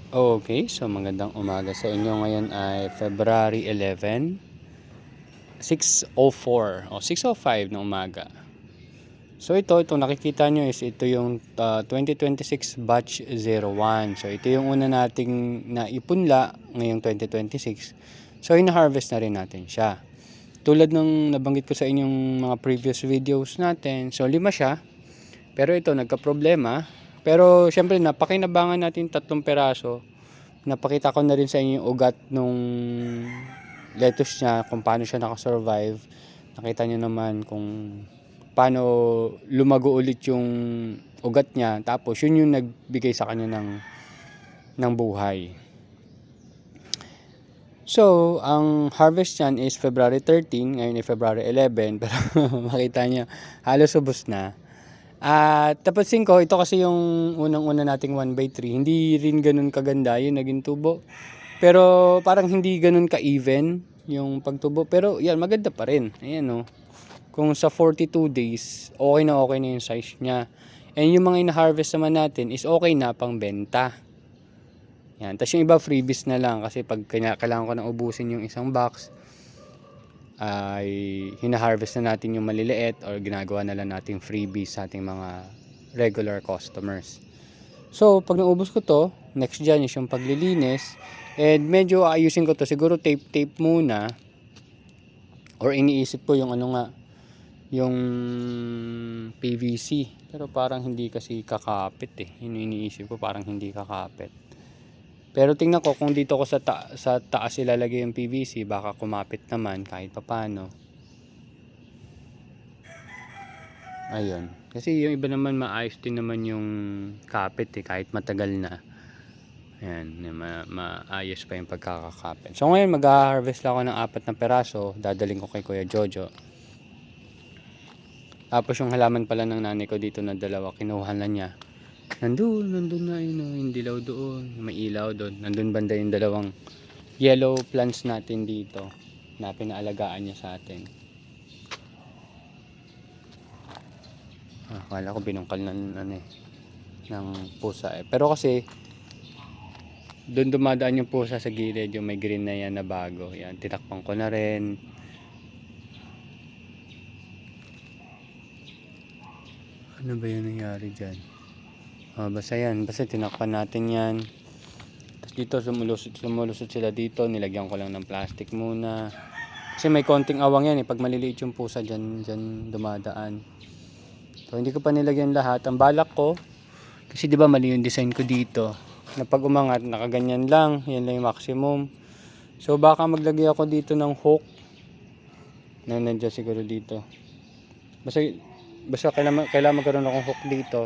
Okay, so magandang umaga sa inyo. Ngayon ay February 11, 6:04 o 6:05 ng umaga. So itong nakikita nyo is ito yung 2026 batch 01. So ito yung una nating naipunla ngayong 2026. So ina-harvest na rin natin siya. Tulad ng nabanggit ko sa inyong mga previous videos natin, so 5 siya. Pero ito nagka-problema. Pero syempre napakinabangan natin 3 peraso. Napakita ko na rin sa inyo yung ugat nung lettuce niya, kung paano siya nakasurvive. Nakita nyo naman kung paano lumago ulit yung ugat niya. Tapos yun yung nagbigay sa kanya ng buhay. So, ang harvest niyan is February 13, ngayon ay February 11, pero makita niyo halos ubos na. At tapansin ko, ito kasi yung unang-una nating 1/3, hindi rin ganun kaganda yung naging tubo. Pero parang hindi ganun ka-even yung pagtubo. Pero yan, maganda pa rin. Ayan o. Kung sa 42 days, okay na yung size niya. And yung mga ina-harvest naman natin is okay na pang benta. Yan. Tapos yung iba freebies na lang kasi pag kailangan ko nang ubusin yung isang box, ay hina-harvest na natin yung maliliit or ginagawa na lang natin freebies sa ating mga regular customers. So, pag naubos ko to, next dyan is yung paglilinis. And medyo ayusin ko to. Siguro tape muna. Or iniisip ko yung yung PVC. Pero parang hindi kasi kakapit eh. Yun iniisip ko, parang hindi kakapit. Pero tingnan ko kung dito ko sa taas ilalagay yung PVC, baka kumapit naman kahit papano. Ayun. Kasi yung iba naman maayos din naman yung kapit eh, kahit matagal na. Ayan, maayos pa yung pagkakakapit. So ngayon mag-harvest lang ako ng 4 peraso, dadaling ko kay Kuya Jojo. Tapos yung halaman pala ng nanay ko dito na dalawa, kinuha na niya. Nandun na yun, yung dilaw doon, may ilaw doon. Nandun banda yung dalawang yellow plants natin dito na pinaalagaan niya sa atin. Akala ko binungkal ng pusa eh. Pero kasi doon dumadaan yung pusa sa gilid, yung may green na yan na bago. Yan, tinakpan ko na rin. Ano ba yung nangyari dyan? Basta yan, basta tinakpan natin yan. Tapos dito sumulusot sila dito, nilagyan ko lang ng plastic muna. Kasi may konting awang yan eh, pag maliliit yung pusa dyan dumadaan. So hindi ko pa nilagyan lahat. Ang balak ko, kasi di ba mali yung design ko dito, na pag umangat nakaganyan lang, yan lang yung maximum. So baka maglagay ako dito ng hook na nandiyan siguro dito. Basta kailangan magkaroon akong hook dito.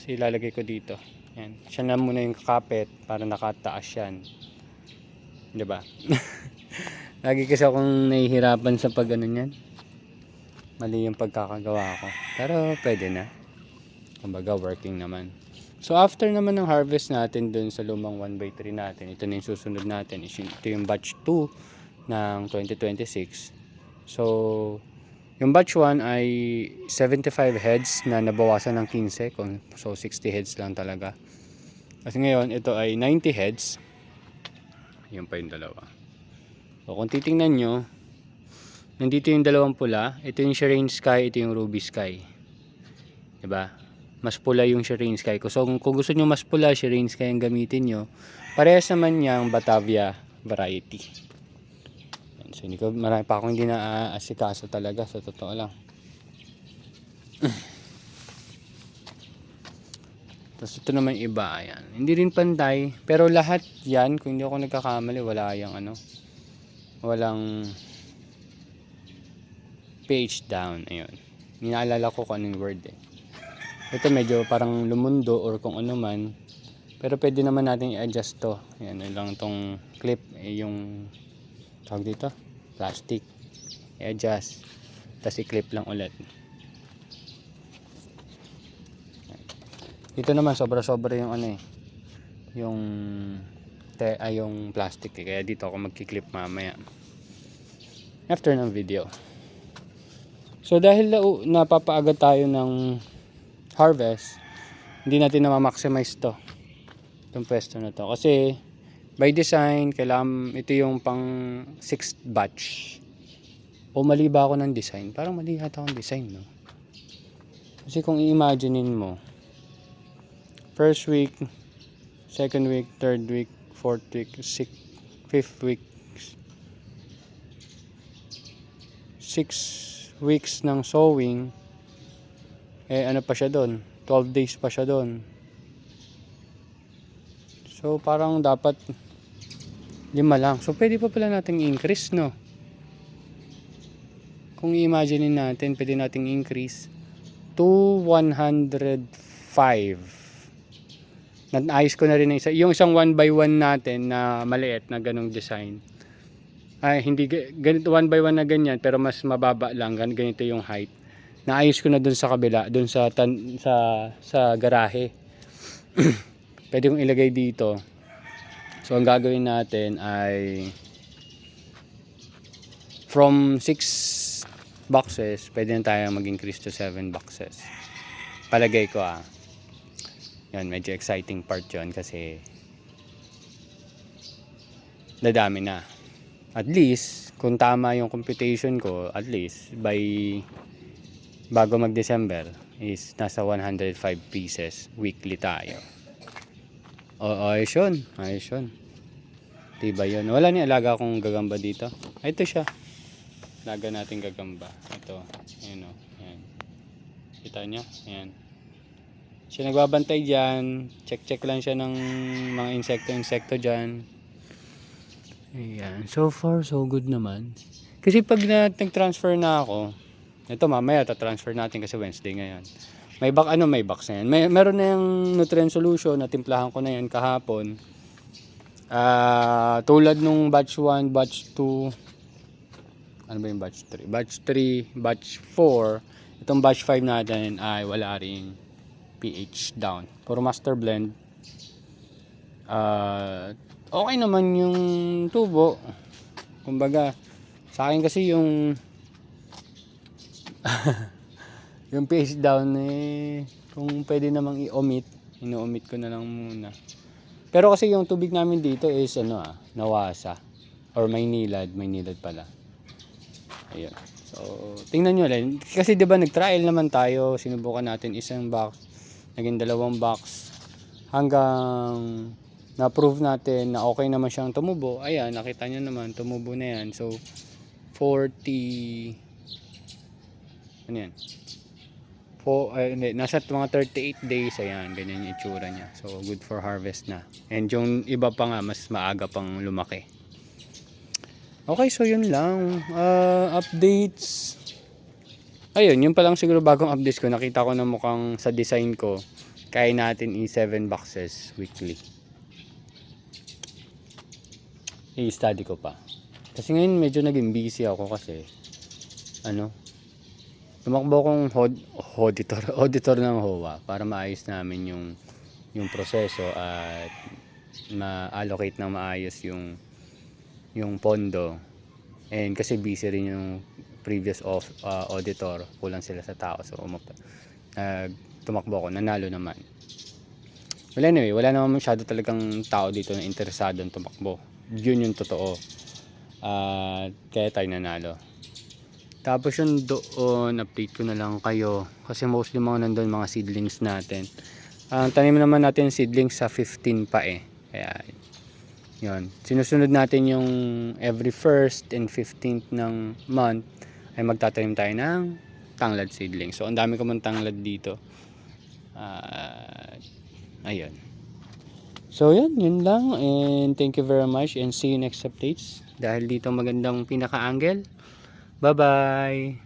Kasi ilalagay ko dito. Yan. Siya na muna yung kakapit para nakataas yan. 'Di ba? Lagi kasi akong nahihirapan sa pag ano niyan. Mali yung pagkakagawa ko. Pero pwede na. Kumbaga working naman. So after naman ng harvest natin dun sa lumang 1/3 natin, ito na yung susunod natin. Ito yung batch 2 ng 2026. So yung batch 1 ay 75 heads na nabawasan ng 15. So 60 heads lang talaga. Kasi ngayon ito ay 90 heads. Yun pa yung dalawa. So kung titingnan nyo, nandito yung dalawang pula. Ito yung Shireen Sky, ito yung Ruby Sky. Diba? Mas pula yung Shireen Sky. So kung gusto nyo mas pula, Shireen Sky ang gamitin nyo. Parehas naman yung Batavia variety. So hindi ko, marami pa akong hindi na asikaso talaga, sa totoo lang. Tapos ito naman iba, ayan. Hindi rin pantay, pero lahat yan, kung hindi ako nagkakamali, wala yung walang page down, ayun. Ninaalala ko kung anong word eh. Ito medyo parang lumundo or kung ano man. Pero pwede naman natin i-adjust to. Ayan, lang tong clip, yung tawag dito, plastic. I-adjust. Tapos i-clip lang ulit. Dito naman sobra-sobra yung yung plastic eh. Kaya dito ako magki-clip mamaya. After ng video. So dahil napapaaga tayo ng harvest, hindi natin na ma-maximize to. Itong pwesto na to. Kasi by design, kailangan ito yung pang 6th batch. O mali ba ako ng design? Parang mali yata akong design, no? Kasi kung i-imaginein mo, first week, second week, third week, fourth week, fifth week, 6 weeks ng sowing, ano pa siya doon? 12 days pa siya doon. So parang dapat 5 lang. So pwede pa pala nating increase, no? Kung i-imagine natin, pwede nating increase to 105. Naayos ko na rin yung isang 1x1 natin na maliit na ganong design. Ay, hindi ganito 1x1 na ganyan, pero mas mababa lang, ganito yung height. Naayos ko na dun sa kabila, dun sa garahe. Pwede kong ilagay dito. So ang gagawin natin ay from 6 boxes, pwede na tayo mag-increase to 7 boxes. Palagay ko yan, medyo exciting part yun kasi dadami na. At least, kung tama yung computation ko, at least bago mag-December is nasa 105 pieces weekly tayo. Ayos yun. Diba yun? Wala ni alaga akong gagamba dito. Ito siya. Alaga natin gagamba. Ito. Ayan o. Ayan. Kita nyo? Ayan. Siya nagbabantay dyan. Check lang siya ng mga insekto dyan. Ayan. So far, so good naman. Kasi pag nag-transfer na ako, ito mamaya ta-transfer natin kasi Wednesday ngayon. May box na yan. Meron na yung nutrient solution na timplahan ko na yan kahapon. Tulad nung batch 1, batch 2, ano ba yung batch 3? Batch 3, batch 4. Itong batch 5 natin ay wala ring pH down. Puro master blend. Okay naman yung tubo. Kumbaga, sa akin kasi yung yung pH down kung pwede namang i-omit, ino-omit ko na lang muna. Pero kasi yung tubig namin dito is nawasa or may nilad pala. Ayun. So, tingnan nyo lang. Kasi 'di ba nag-trial naman tayo, sinubukan natin isang box, naging 2 box hanggang na-prove natin na okay naman siyang tumubo. Ayan, nakita nyo naman, tumubo na yan. So, 40 ano yan? Nasa mga 38 days, ayan, ganyan yung itsura niya. So, good for harvest na. And yung iba pa nga, mas maaga pang lumaki. Okay, so yun lang. Updates. Ayun, yun pa lang siguro bagong updates ko. Nakita ko na mukhang sa design ko, kaya natin i-7 boxes weekly. I-study ko pa. Kasi ngayon medyo naging busy ako kasi tumakbo akong auditor ng HOA para maayos namin yung proseso at ma-allocate ng maayos yung pondo. And kasi busy rin yung previous auditor, kulang sila sa tao, so tumakbo ako, nanalo naman. Well anyway, wala naman masyado talagang tao dito na interesado ng tumakbo. Yun yung totoo. Kaya tayo nanalo. Tapos yung doon, update ko na lang kayo. Kasi mostly mga nandun, mga seedlings natin. Tanim naman natin seedlings sa 15 pa Kaya, yun. Sinusunod natin yung every 1st and 15th ng month ay magtatanim tayo ng tanglad seedlings. So, ang dami ko mong tanglad dito. Ayun. So, yun lang. And thank you very much. And see you next updates. Dahil dito magandang pinaka-angle. Bye-bye!